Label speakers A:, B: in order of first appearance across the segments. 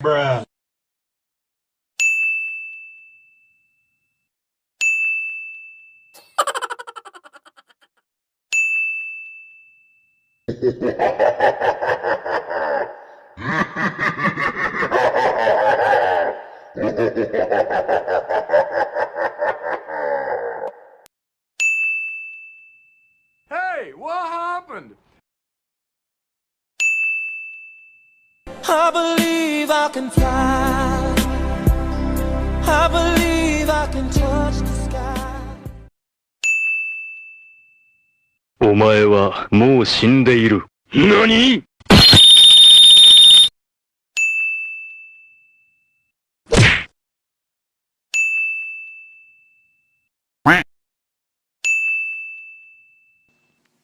A: Bruh.
B: Hey, what happened?
C: I believe I can fly. I believe I can touch the sky.
D: お前はもう死んでいる。何？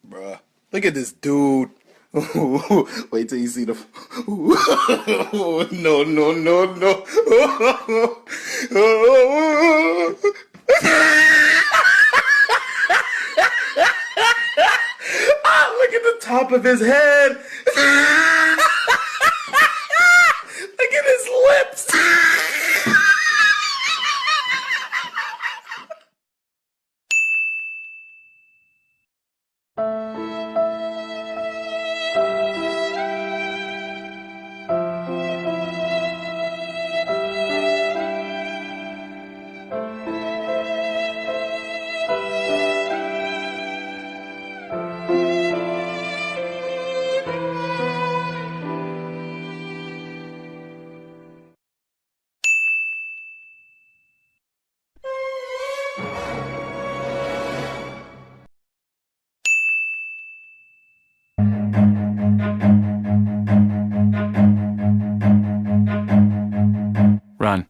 E: Bruh. Look at this dude. Wait till you see the. No, no, no, no. Look at the top of his head. Look at his lips.
B: Run.